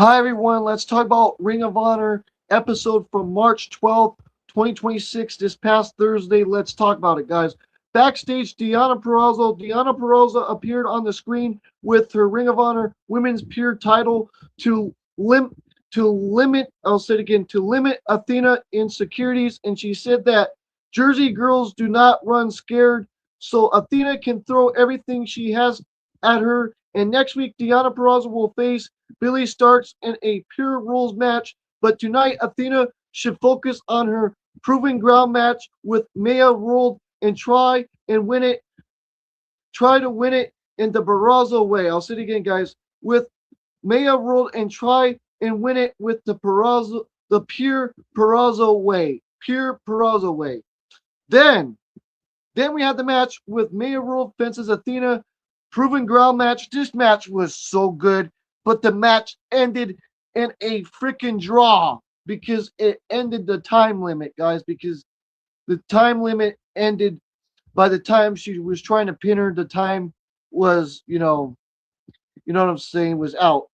Hi, everyone. Let's talk about Ring of Honor episode from March 12th, 2026, this past Thursday. Let's talk about it, guys. Backstage, Deonna Purrazzo appeared on the screen with her Ring of Honor Women's Pure title to lim- I'll say it again, to limit Athena insecurities. And she said that Jersey girls do not run scared, so Athena can throw everything she has at her. And next week, Deonna Purrazzo will face Billy Starks in a pure rules match, but tonight Athena should focus on her proving ground match with Maya Ruled and try to win it in the Barrazo way. I'll say it again, guys. With Maya Ruled and try and win it with the pure Barrazo way. Pure Barrazo way. Then then we had the match with Maya Rule fences Athena, proven ground match. This match was so good, but the match ended in a freaking draw because it ended the time limit, guys. Because the time limit ended by the time she was trying to pin her. The time was, you know what I'm saying, was out.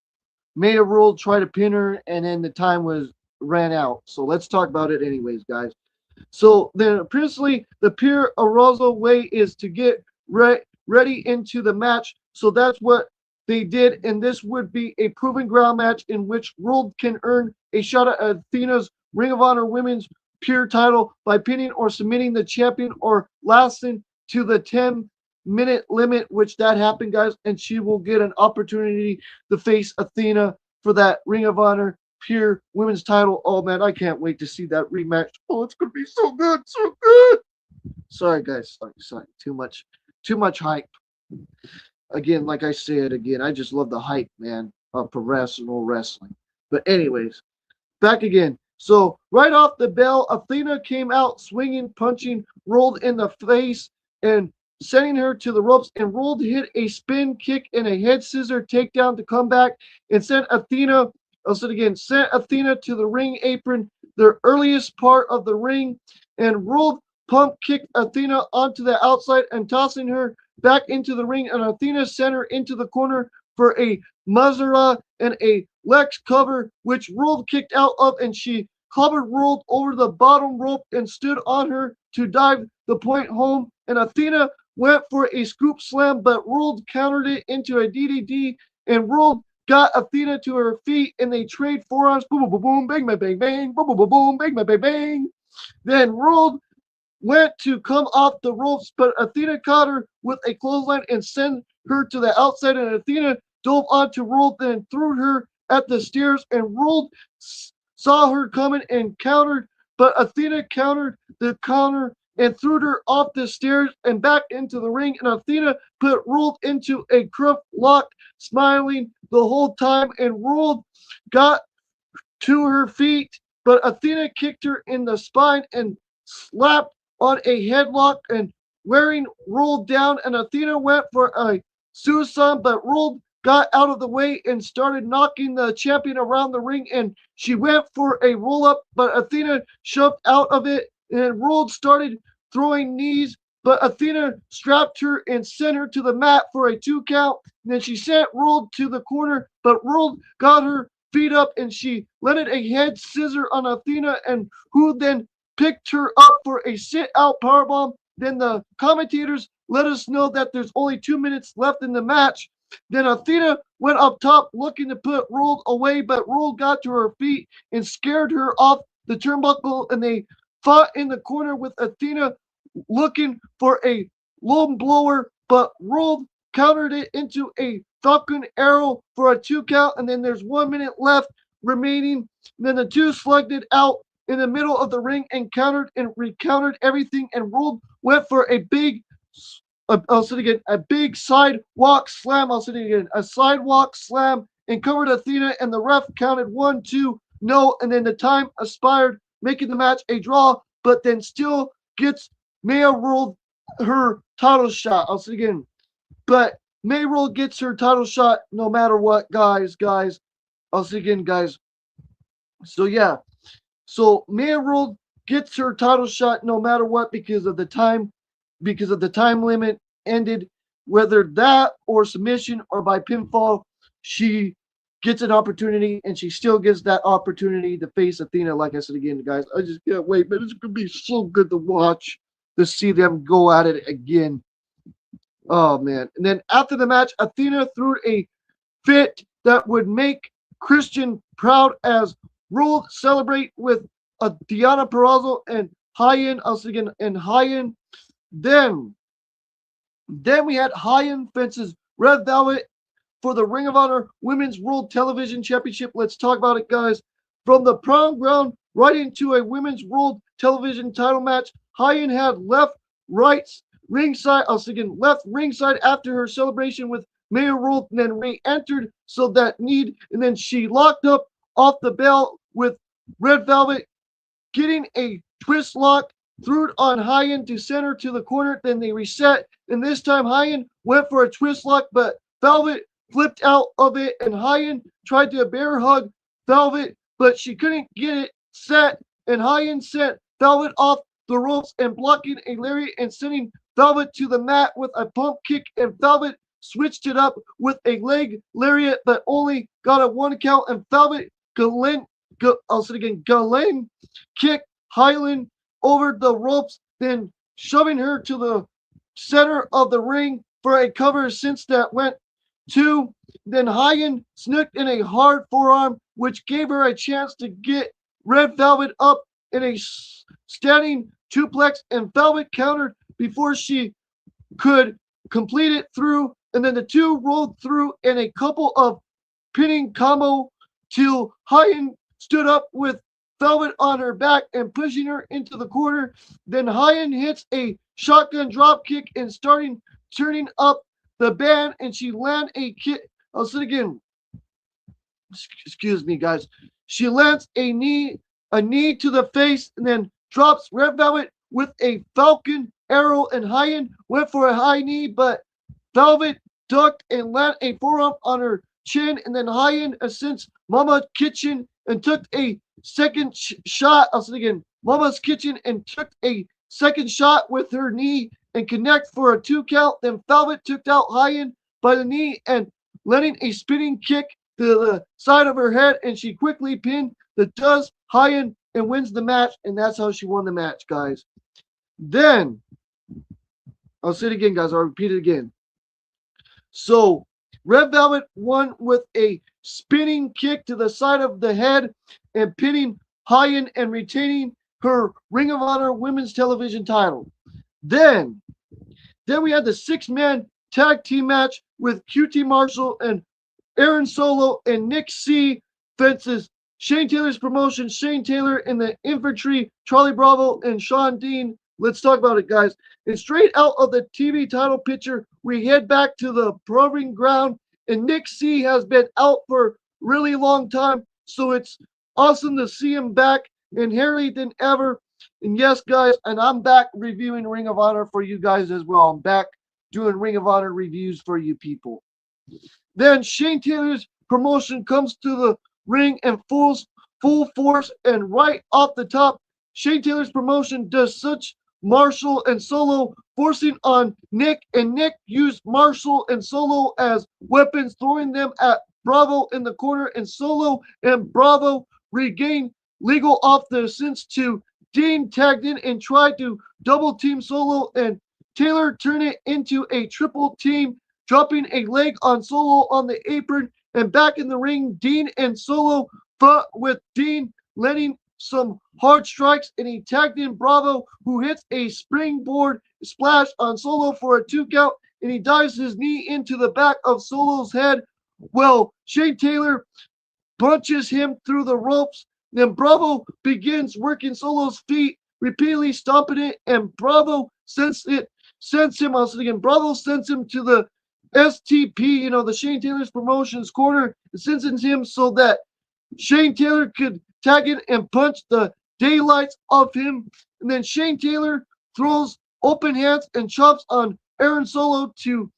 Maya Rule tried to pin her, and then the time was ran out. So let's talk about it, anyways, guys. So then, principally, the pure arousal way is to get ready into the match. So that's what they did, and this would be a proven ground match in which World can earn a shot at Athena's Ring of Honor Women's Pure title by pinning or submitting the champion or lasting to the 10-minute limit, which that happened, guys, and she will get an opportunity to face Athena for that Ring of Honor Pure Women's title. Oh man, I can't wait to see that rematch. Oh, it's gonna be so good, so good. Sorry, guys. Sorry. Too much hype. Again, like I said, again, I just love the hype, man, of professional wrestling. But anyways, back again. So right off the bell, Athena came out swinging, punching, rolled in the face, and sending her to the ropes. And rolled hit a spin kick and a head scissor takedown to come back and sent Athena. I'll say it again. Sent Athena to the ring apron, the earliest part of the ring, and rolled pump kicked Athena onto the outside and tossing her back into the ring. And Athena sent her into the corner for a Mazara and a Lex cover, which World kicked out of, and she clobbered World over the bottom rope and stood on her to dive the point home. And Athena went for a scoop slam, but World countered it into a DDD, and World got Athena to her feet, and they trade forearms. Boom, boom, boom, boom, bang, bang, bang, bang, boom, boom, boom, boom, bang, bang, bang, bang. Then World went to come off the ropes, but Athena caught her with a clothesline and sent her to the outside. And Athena dove onto World, then threw her at the stairs. And World saw her coming and countered, but Athena countered the counter and threw her off the stairs and back into the ring. And Athena put World into a crook lock, smiling the whole time. And World got to her feet, but Athena kicked her in the spine and slapped on a headlock and wearing rolled down. And Athena went for a suicide, but rolled got out of the way and started knocking the champion around the ring. And she went for a roll up, but Athena shoved out of it and rolled started throwing knees. But Athena strapped her and sent her to the mat for a 2 count. And then she sent Rolled to the corner, but Rolled got her feet up and she landed a head scissor on Athena, and who then picked her up for a sit out powerbomb. Then the commentators let us know that there's only 2 minutes left in the match. Then Athena went up top looking to put Rolled away, but Rolled got to her feet and scared her off the turnbuckle, and they fought in the corner with Athena looking for a low blower, but Rolled countered it into a Falcon Arrow for a 2 count, and then there's 1 minute left remaining. Then the two slugged it out in the middle of the ring and countered and recountered everything, and World went for a big, I'll say it again, a big sidewalk slam. I'll say it again, a sidewalk slam, and covered Athena, and the ref counted 1, 2, no, and then the time expired, making the match a draw, but then still gets Maya World her title shot. I'll say it again, but Mayroll gets her title shot no matter what, guys. I'll say again, guys. So yeah. So Mayroll gets her title shot no matter what because of the time limit ended, whether that or submission or by pinfall, she gets an opportunity, and she still gets that opportunity to face Athena. Like I said again, guys, I just can't wait, man. It's gonna be so good to watch, to see them go at it again. Oh man! And then after the match, Athena threw a fit that would make Christian proud as Rule celebrate with Diana Perazzo and Hyen us again and Hyen. Then then we had Hyen fences Red Velvet for the Ring of Honor Women's World Television Championship. Let's talk about it, guys. From the prom ground right into a Women's World Television title match, Hyen had rights, ringside. I was thinking left ringside after her celebration with Mayor Rule, and then re-entered so that need, and then she locked up off the bell with Red Velvet, getting a twist lock, threw it on Hyen to center to the corner. Then they reset, and this time Hyen went for a twist lock, but Velvet flipped out of it, and Hyen tried to bear hug Velvet, but she couldn't get it set, and Hyen sent Velvet off the ropes and blocking a lariat and sending Velvet to the mat with a pump kick, and Velvet switched it up with a leg lariat, but only got a 1 count, and Velvet I'll say it again, Galen kicked Highland over the ropes, then shoving her to the center of the ring for a cover, since that went 2. Then Hyen snuck in a hard forearm, which gave her a chance to get Red Velvet up in a standing suplex, and Velvet countered before she could complete it through, and then the two rolled through in a couple of pinning combo till Hyen stood up with Velvet on her back and pushing her into the corner. Then Hyen hits a shotgun drop kick and turning up the band, and she land a kick. I'll say it again. Excuse me, guys. She lands a knee to the face, and then drops Red Velvet with a Falcon arrow, and Hyen went for a high knee, but Velvet ducked and landed a forearm on her chin, and then Hyen ascends Mama Kitchen and took a second shot. I'll say it again. Mama's Kitchen and took a second shot with her knee and connect for a 2 count. Then Velvet took out Hyen by the knee and letting a spinning kick to the side of her head, and she quickly pinned the does Hyen and wins the match, and that's how she won the match, guys. Then I'll say it again, guys. I'll repeat it again. So Red Velvet won with a spinning kick to the side of the head and pinning Hyen and retaining her Ring of Honor Women's Television title. Then we had the 6-man tag team match with QT Marshall and Aaron Solo and Nick C. Fences Shane Taylor's promotion, Shane Taylor in the infantry, Charlie Bravo and Sean Dean. Let's talk about it, guys. And straight out of the TV title picture, we head back to the proving ground, and Nick C has been out for a really long time, so it's awesome to see him back and hairy than ever. And yes, guys, and I'm back reviewing Ring of Honor for you guys as well. I'm back doing Ring of Honor reviews for you people. Then Shane Taylor's promotion comes to the ring in full force, and right off the top, Shane Taylor's promotion does such Marshall and Solo, forcing on Nick, and Nick used Marshall and Solo as weapons, throwing them at Bravo in the corner, and Solo and Bravo regained legal off the ascents to Dean tagged in and tried to double team Solo, and Taylor turned it into a triple team, dropping a leg on Solo on the apron, and back in the ring, Dean and Solo fought with Dean letting some hard strikes, and he tagged in Bravo, who hits a springboard splash on Solo for a 2 count, and he dives his knee into the back of Solo's head. Well, Shane Taylor punches him through the ropes. Then Bravo begins working Solo's feet, repeatedly stomping it, and Bravo sends him to the STP, the Shane Taylor's promotions corner, and sends him so that Shane Taylor could tag in and punch the daylights off him. And then Shane Taylor throws open hands and chops on Aaron Solo to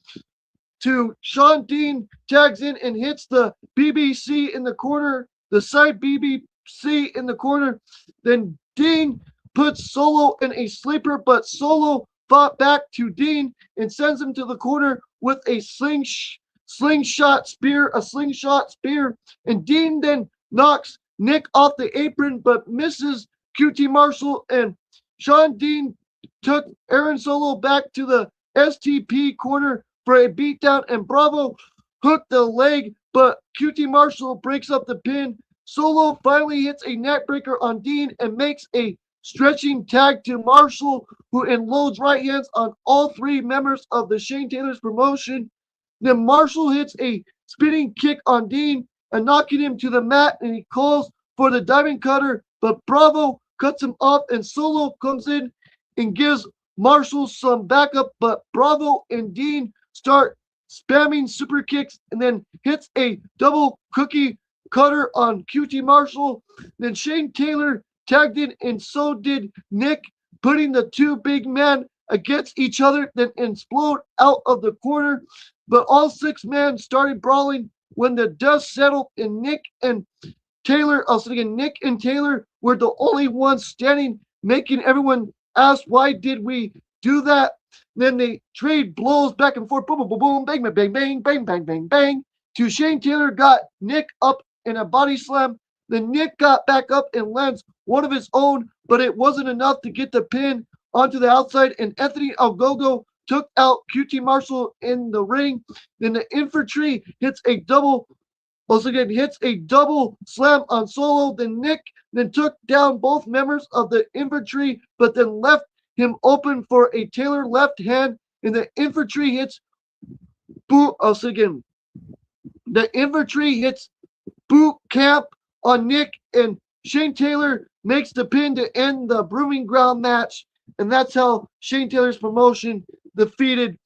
Sean Dean, tags in and hits the BBC in the corner, the side BBC in the corner. Then Dean puts Solo in a sleeper, but Solo fought back to Dean and sends him to the corner with a a slingshot spear, and Dean then knocks Nick off the apron but misses QT Marshall, and Sean Dean took Aaron Solo back to the STP corner for a beatdown, and Bravo hooked the leg, but QT Marshall breaks up the pin. Solo finally hits a neckbreaker on Dean and makes a stretching tag to Marshall, who unloads right hands on all three members of the Shane Taylor's promotion. Then Marshall hits a spinning kick on Dean and knocking him to the mat, and he calls for the diamond cutter, but Bravo cuts him off, and Solo comes in and gives Marshall some backup, but Bravo and Dean start spamming super kicks and then hits a double cookie cutter on QT Marshall. Then Shane Taylor tagged in, and so did Nick, putting the two big men against each other, then explode out of the corner. But all six men started brawling when the dust settled, and Nick and Taylor were the only ones standing, making everyone ask, why did we do that? Then they trade blows back and forth, boom, boom, boom, boom, bang, bang, bang, bang, bang, bang, bang, bang. To Shane Taylor got Nick up in a body slam. Then Nick got back up and lands one of his own, but it wasn't enough to get the pin onto the outside, and Anthony Ogogo took out QT Marshall in the ring. Then the infantry hits a double slam on Solo. Then Nick took down both members of the infantry, but then left him open for a Taylor left hand, and the infantry hits boot camp on Nick, and Shane Taylor makes the pin to end the Proving Ground match, and that's how Shane Taylor's promotion defeated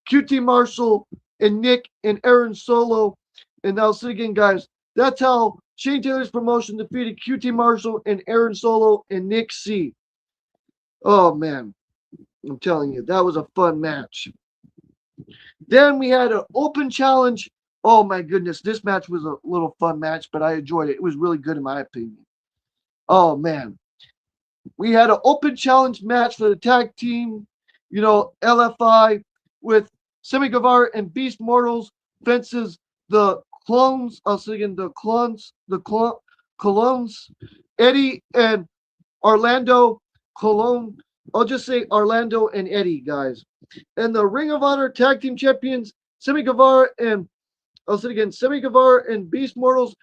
QT Marshall and Nick and Aaron Solo. And now, so again, guys, that's how Shane Taylor's promotion defeated QT Marshall and Aaron Solo and Nick C. Oh, man. I'm telling you, that was a fun match. Then we had an open challenge. Oh, my goodness. This match was a little fun match, but I enjoyed it. It was really good in my opinion. Oh, man. We had an open challenge match for the tag team, LFI, with Sammy Guevara and Beast Mortals fences the clones. I was thinking the clones, Eddie and Orlando Colon. I'll just say Orlando and Eddie, guys. And the Ring of Honor tag team champions, Sammy Guevara and Beast Mortals.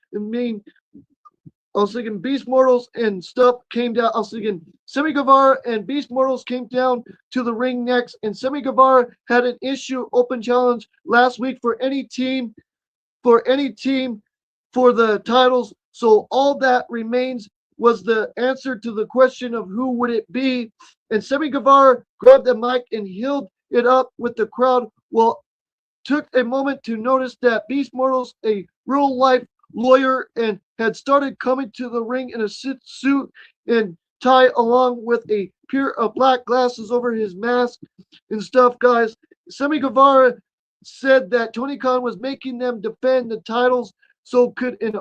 Beast Mortals and stuff came down. I was thinking Sammy Guevara and Beast Mortals came down to the ring next, and Sammy Guevara had an open challenge last week for any team for the titles. So all that remains was the answer to the question of who would it be. And Sammy Guevara grabbed the mic and healed it up with the crowd. Well, took a moment to notice that Beast Mortals, a real life lawyer, and had started coming to the ring in a suit and tie, along with a pair of black glasses over his mask and stuff, guys. Sammy Guevara said that Tony Khan was making them defend the titles. So could an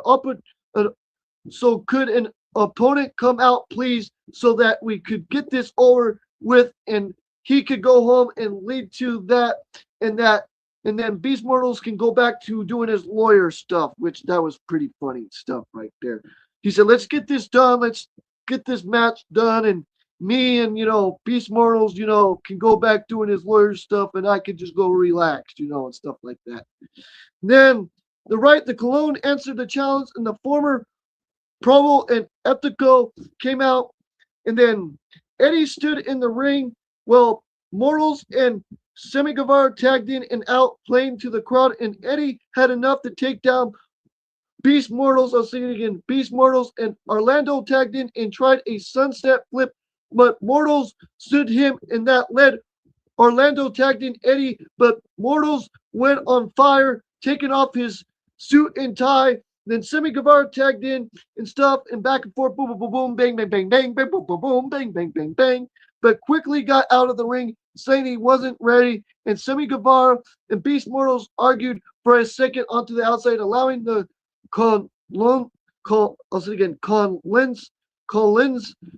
opponent come out, please, so that we could get this over with, and he could go home and lead to that, and then Beast Mortals can go back to doing his lawyer stuff, which that was pretty funny stuff right there. He said, let's get this done. Let's get this match done. And me and, Beast Mortals, can go back doing his lawyer stuff, and I could just go relax, and stuff like that. Then the Cologne answered the challenge, and the former Provo and Eptico came out, and then Eddie stood in the ring. Well, Mortals and Sammy Guevara tagged in and out, playing to the crowd, and Eddie had enough to take down Beast Mortals. I'll say it again. Beast Mortals, and Orlando tagged in and tried a sunset flip, but Mortals stood him, and that led Orlando tagged in Eddie, but Mortals went on fire, taking off his suit and tie. Then Sammy Guevara tagged in and stuff, and back and forth, boom, boom, boom, boom, bang, bang, bang, bang, bang, boom, boom, boom, bang, bang, bang, bang, but quickly got out of the ring, saying he wasn't ready. And Sammy Guevara and Beast Mortals argued for a second onto the outside, allowing the Collins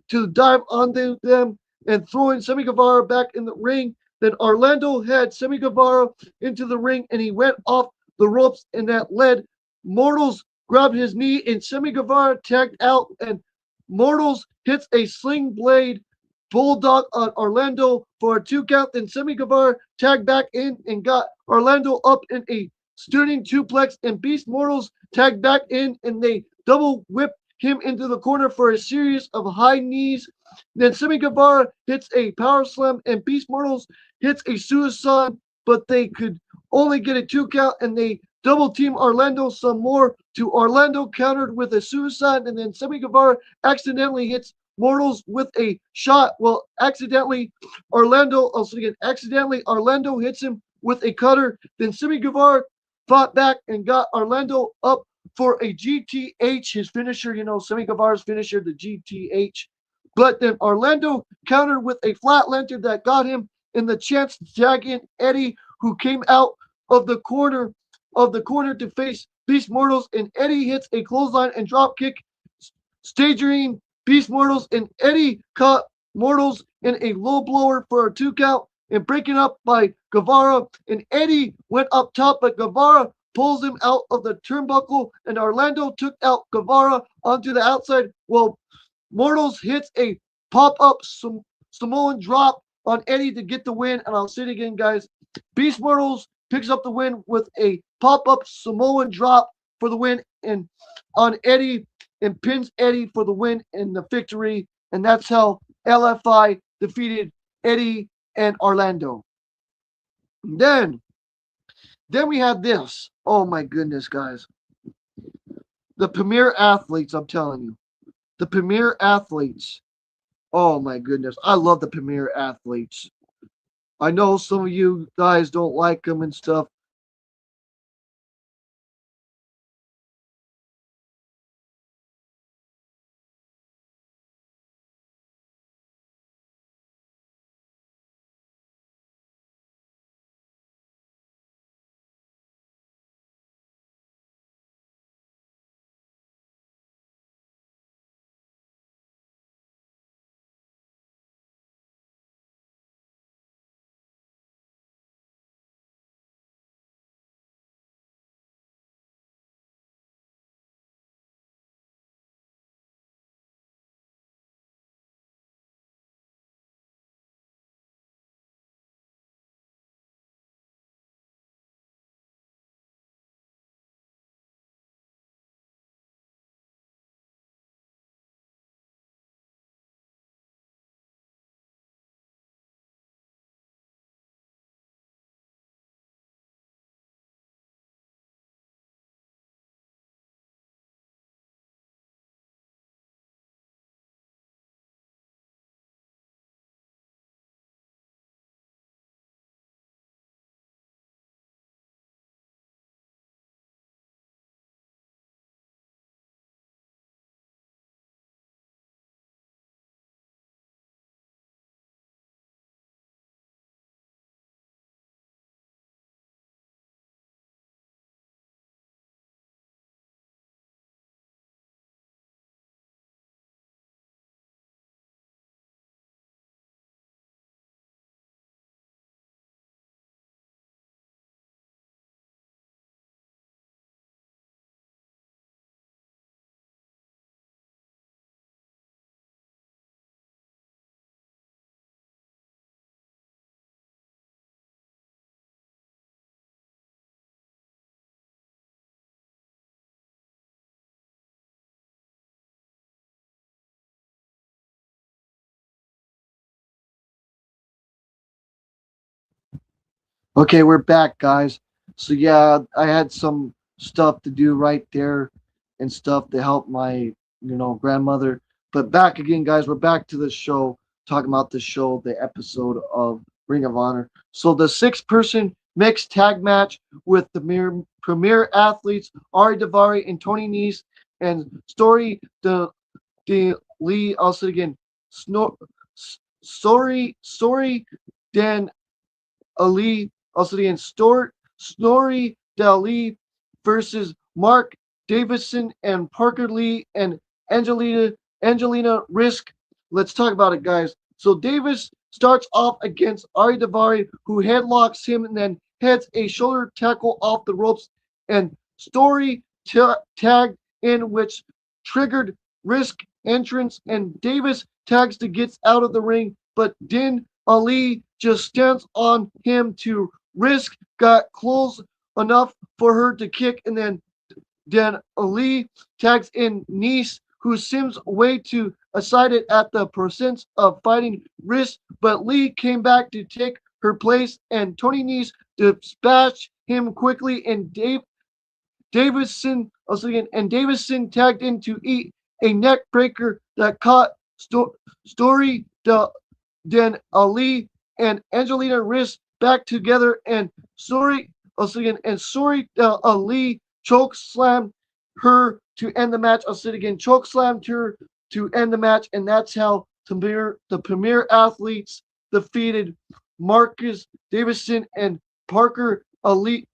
to dive onto them and throwing Sammy Guevara back in the ring. Then Orlando had Sammy Guevara into the ring, and he went off the ropes, and that led Mortals grabbed his knee, and Sammy Guevara tagged out, and Mortals hits a sling blade bulldog on Orlando for a 2 count. Then Sammy Guevara tagged back in and got Orlando up in a stunning suplex, and Beast Mortals tagged back in and they double whip him into the corner for a series of high knees. Then Sammy Guevara hits a power slam, and Beast Mortals hits a suicide, but they could only get a 2 count, and they double team Orlando some more to Orlando countered with a suicide, and then Sammy Guevara accidentally hits Mortals with a shot. Well, accidentally Orlando hits him with a cutter. Then Sammy Guevara fought back and got Orlando up for a GTH, his finisher, Sammy Guevara's finisher, the GTH. But then Orlando countered with a flat lantern that got him in the chance to tag in Eddie, who came out of the corner to face Beast Mortals, and Eddie hits a clothesline and drop kick, staging Beast Mortals, and Eddie caught Mortals in a low blower for a 2 count and breaking up by Guevara, and Eddie went up top, but Guevara pulls him out of the turnbuckle, and Orlando took out Guevara onto the outside. Well, Mortals hits a pop-up Samoan drop on Eddie to get the win, and I'll say it again, guys. Beast Mortals picks up the win with a pop-up Samoan drop for the win and on Eddie, and pins Eddie for the win and the victory, and that's how LFI defeated Eddie and Orlando. Then we had this. Oh my goodness, guys. The Premier Athletes, I'm telling you. The Premier Athletes. Oh my goodness. I love the Premier Athletes. I know some of you guys don't like them and stuff. Okay, we're back, guys. So yeah, I had some stuff to do right there and stuff to help my, grandmother. But back again, guys. We're back to the show, talking about the show, the episode of Ring of Honor. So the six-person mixed tag match with the premier athletes Ari Daivari and Tony Nese and De Lee. I'll say it again. Story Dan Ali, also again, Snorri Dali versus Mark Davison and Parker Lee and Angelina Risk. Let's talk about it, guys. So Davis starts off against Ari Daivari, who headlocks him and then heads a shoulder tackle off the ropes. and Story tagged in, which triggered Risk entrance, and Davis tags to gets out of the ring, but Din Ali just stands on him to Risk got close enough for her to kick, and then Ali tags in Nice, who seems way too excited at the percents of fighting Risk, but Lee came back to take her place, and Tony Nese dispatched him quickly, and Davison tagged in to eat a neck breaker that caught Story, then Ali and Angelina wrist back together, and Sorry Ali choke slammed her to end the match. I'll say it again, choke slammed her to end the match, and that's how the premier athletes defeated Marcus Davison and Parker Lee,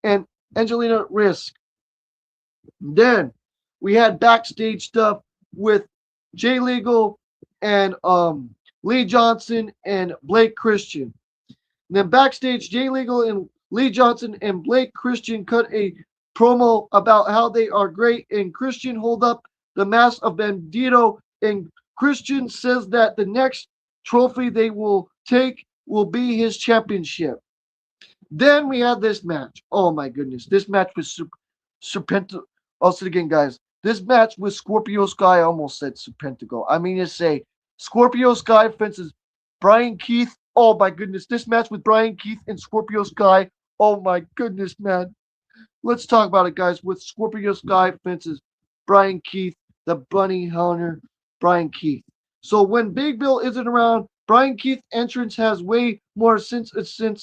and Angelina Risk. Then we had backstage stuff with Jay Legal and Lee Johnson and Blake Christian. And then backstage, Jay Legal and Lee Johnson and Blake Christian cut a promo about how they are great, and Christian hold up the mask of Bandito, and Christian says that the next trophy they will take will be his championship. Then we had this match. Oh my goodness, this match was Serpentico. I'll say it again, guys. This match with Scorpio Sky, I almost said Serpentico. I mean to say Scorpio Sky fences Brian Keith. Oh my goodness, this match with Brian Keith and Scorpio Sky. Oh my goodness, man. Let's talk about it, guys. With Scorpio Sky fences Brian Keith, the bunny hunter, Brian Keith. So when Big Bill isn't around, Brian Keith's entrance has way more sense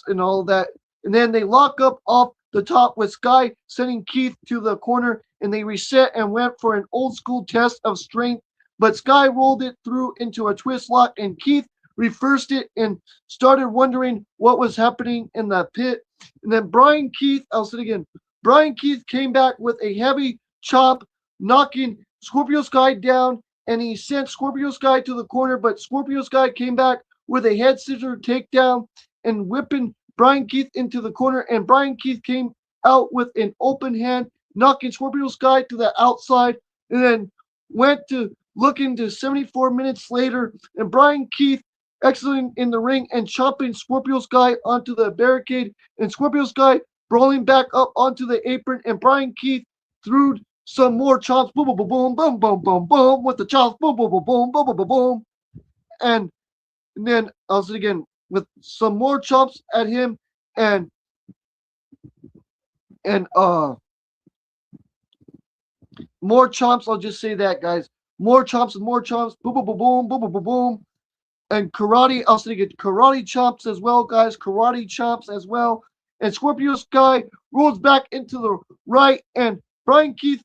and all that. And then they lock up off the top with Sky sending Keith to the corner, and they reset and went for an old school test of strength. But Sky rolled it through into a twist lock, and Keith reversed it and started wondering what was happening in the pit. And then Brian Keith, I'll say it again, Brian Keith came back with a heavy chop, knocking Scorpio Sky down, and he sent Scorpio Sky to the corner, but Scorpio Sky came back with a head scissor takedown and whipping Brian Keith into the corner, and Brian Keith came out with an open hand, knocking Scorpio Sky to the outside, and then went to looking to 74 minutes later, and Brian Keith exiting in the ring and chopping Scorpio Sky onto the barricade, and Scorpio Sky rolling back up onto the apron, and Brian Keith threw some more chops, boom, boom, boom, boom, boom, boom, boom, boom, with the chops, boom, boom, boom, boom, boom, boom, boom, boom, and then I'll say it again, with some more chops at him, and and more chops. I'll just say that, guys. More chops and more chops. Boom, boom, boom, boom, boom, boom, boom, boom. And karate. I'll say it. Karate chops as well, guys. Karate chops as well. And Scorpio Sky rolls back into the right, and Brian Keith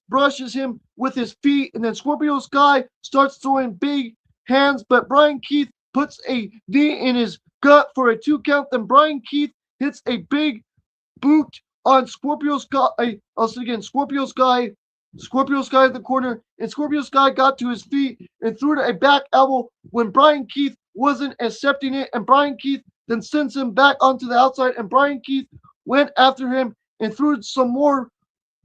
brushes him with his feet, and then Scorpio Sky starts throwing big hands, but Brian Keith puts a knee in his gut for a 2 count. Then Brian Keith hits a big boot on Scorpio Sky. I'll say again, Scorpio Sky at the corner, and Scorpio Sky got to his feet and threw a back elbow when Brian Keith wasn't accepting it, and Brian Keith then sends him back onto the outside, and Brian Keith went after him and threw some more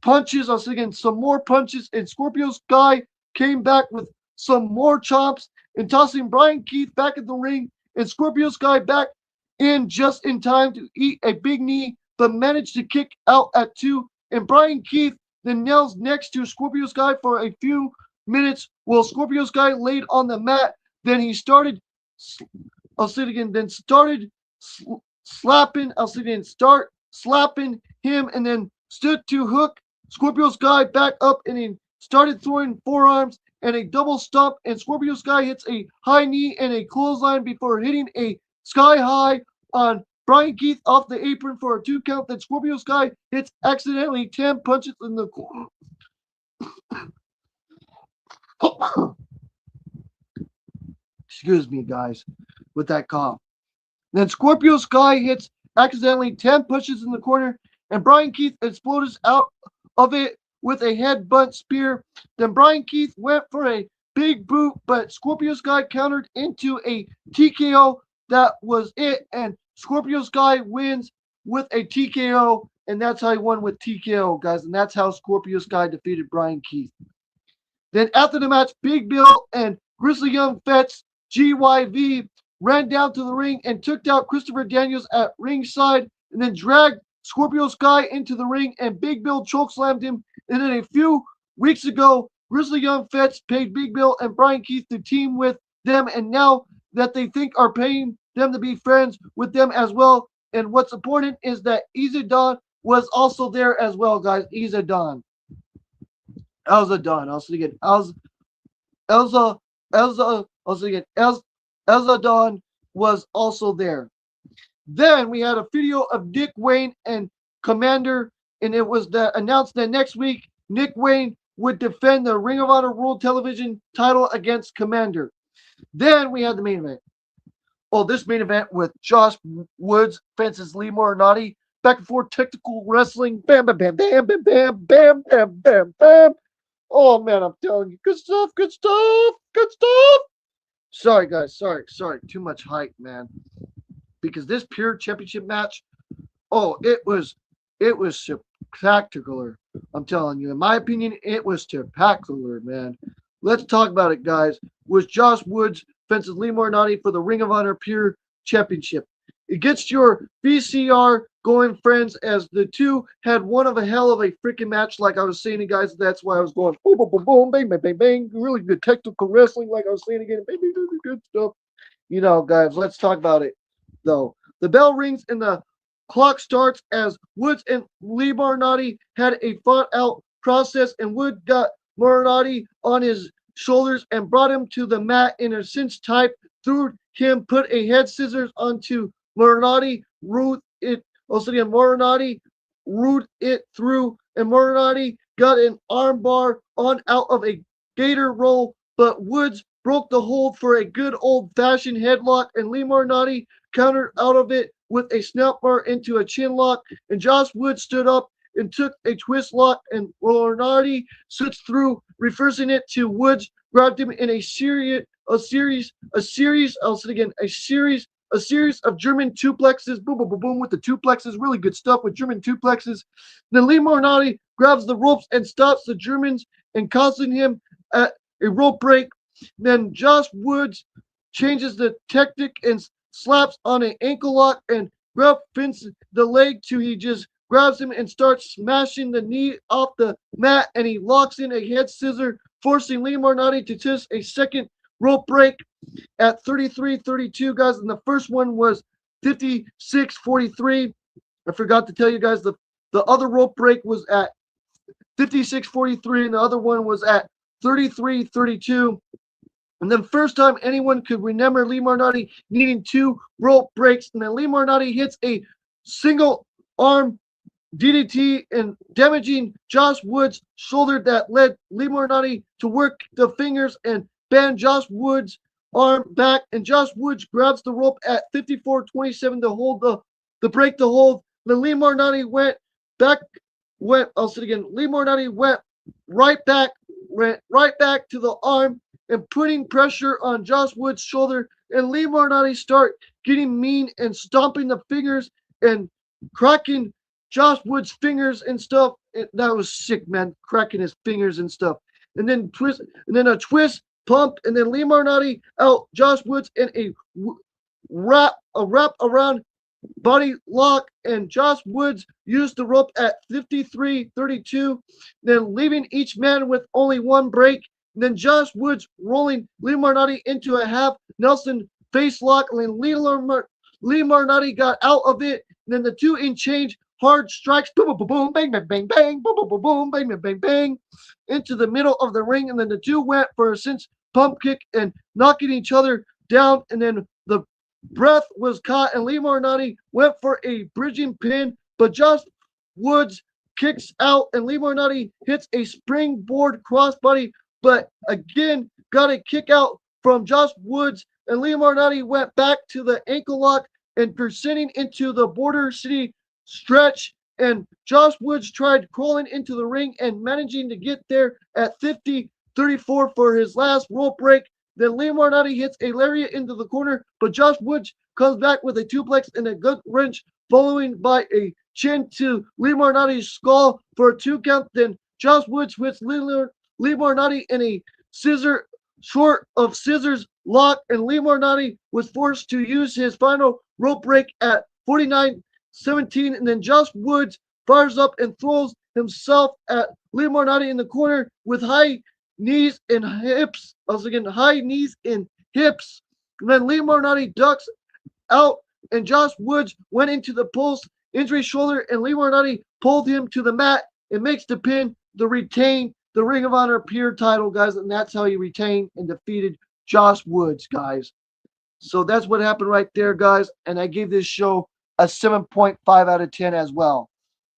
punches. I'll say again, some more punches, and Scorpio Sky came back with some more chops and tossing Brian Keith back in the ring, and Scorpio Sky back in just in time to eat a big knee, but managed to kick out at 2. And Brian Keith then nails next to Scorpio Sky for a few minutes while Scorpio Sky laid on the mat. Then he started, I'll say it again, then started slapping, I'll say it again, start slapping him, and then stood to hook Scorpio Sky back up, and he started throwing forearms and a double stomp, and Scorpio Sky hits a high knee and a clothesline before hitting a sky high on Brian Keith off the apron for a 2 count. Then Scorpio Sky hits accidentally 10 punches in the excuse me, guys, with that cough. Then Scorpio Sky hits accidentally 10 pushes in the corner, and Brian Keith explodes out of it with a headbutt spear. Then Brian Keith went for a big boot, but Scorpio Sky countered into a TKO. That was it, and Scorpio Sky wins with a TKO, and that's how he won with TKO, guys. And that's how Scorpio Sky defeated Brian Keith. Then after the match, Big Bill and Grizzly Young Vets GYV ran down to the ring and took out Christopher Daniels at ringside and then dragged Scorpio Sky into the ring, and Big Bill chokeslammed him. And then a few weeks ago, Grizzly Young Vets paid Big Bill and Brian Keith to team with them, and now that they think are paying them to be friends with them as well. And what's important is that Iza Dawn was also there as well, guys. Iza Dawn. Elza Dawn. I was thinking Elza, I was thinking Elza Dawn was also there. Then we had a video of Nick Wayne and Commander, and it was announced that next week Nick Wayne would defend the Ring of Honor World Television title against Commander. Then we had the main event. Oh, this main event with Josh Woods fences Lee Morinati, back and forth technical wrestling. Bam, bam, bam, bam, bam, bam, bam, bam, bam, bam. Oh man, I'm telling you, good stuff, good stuff, good stuff. Sorry guys, sorry, too much hype, man. Because this pure championship match, oh, it was spectacular. I'm telling you, in my opinion, it was spectacular, man. Let's talk about it, guys. Was Josh Woods fences Lee Morinati for the Ring of Honor Pure Championship. It gets your VCR going, friends, as the two had one of a hell of a freaking match, like I was saying, guys. That's why I was going boom, boom, boom, boom, bang, bang, bang, bang. Really good technical wrestling, like I was saying again. Bang, bang, bang, good stuff. You know, guys, let's talk about it, though. The bell rings and the clock starts as Woods and Lee Morinati had a fought-out process, and Wood got Morinati on his shoulders and brought him to the mat in a cinch type, threw him, put a head scissors onto Morinati, root it. Also, again, Morinati root it through, and Morinati got an armbar on out of a gator roll, but Woods broke the hold for a good old-fashioned headlock, and Lee Morinati countered out of it with a snap bar into a chin lock, and Josh Woods stood up and took a twist lock, and Morinati switched through, reversing it to Woods, grabbed him in a series of German suplexes, boom, boom, boom, boom, with the suplexes, really good stuff with German suplexes. Then Lee Morinati grabs the ropes and stops the Germans and causing him at a rope break. Then Josh Woods changes the tactic and slaps on an ankle lock, and Gruff fins the leg till he just grabs him and starts smashing the knee off the mat, and he locks in a head scissor, forcing Lee Morinati to test a second rope break at 33-32, guys. And the first one was 56-43. I forgot to tell you guys the other rope break was at 56-43, and the other one was at 33-32. And then first time anyone could remember Lee Morinati needing two rope breaks, and then Lee Morinati hits a single arm DDT and damaging Josh Woods' shoulder that led Lee Morinati to work the fingers and bend Josh Woods' arm back, and Josh Woods grabs the rope at 54-27 to hold the break to hold. Then Lee Morinati went right back to the arm and putting pressure on Josh Woods' shoulder, and Lee Morinati start getting mean and stomping the fingers and cracking Josh Woods' fingers and stuff. That was sick, man, cracking his fingers and stuff. And then a twist, pump, and then Lee Morinati out Josh Woods in a wrap around body lock, and Josh Woods used the rope at 53-32, then leaving each man with only one break. And then Josh Woods rolling Lee Morinati into a half Nelson face lock, and then Lee Morinati got out of it. And then the 2 in change hard strikes, boom, boom, boom, boom, bang, bang, bang, bang, boom, boom, boom, boom, bang, bang, bang, bang, into the middle of the ring. And then the two went for a cinch pump kick and knocking each other down. And then the breath was caught, and Lee Morinati went for a bridging pin, but Josh Woods kicks out, and Lee Morinati hits a springboard crossbody, but again got a kick out from Josh Woods, and Lee Morinati went back to the ankle lock and presenting into the Border City stretch, and Josh Woods tried crawling into the ring and managing to get there at 50-34 for his last rope break. Then Lee Morinati hits a lariat into the corner, but Josh Woods comes back with a suplex and a gut wrench following by a chin to Lee Moriarty's skull for a 2 count. Then Josh Woods hits Lee Moriarty in a scissor short of scissors lock, and Lee Moriarty was forced to use his final rope break at 49-17. And then Josh Woods fires up and throws himself at Lee Moriarty in the corner with high knees and hips. Once again, high knees and hips. And then Lee Moriarty ducks out, and Josh Woods went into the post injury shoulder, and Lee Moriarty pulled him to the mat and makes the pin to retain the Ring of Honor Pure title, guys. And that's how he retained and defeated Josh Woods, guys. So that's what happened right there, guys. And I gave this show a 7.5 out of 10 as well.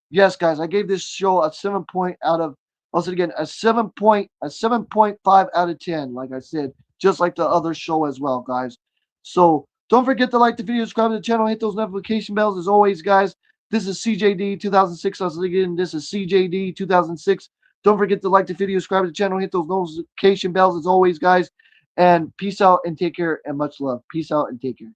Yes, guys, I gave this show a 7 point out of, once again, a 7.5 out of 10, like I said, just like the other show as well, guys. So don't forget to like the video, subscribe to the channel, hit those notification bells as always, guys. This is CJD 2006. Once again, this is CJD 2006. Don't forget to like the video, subscribe to the channel, hit those notification bells as always, guys. And peace out and take care and much love. Peace out and take care.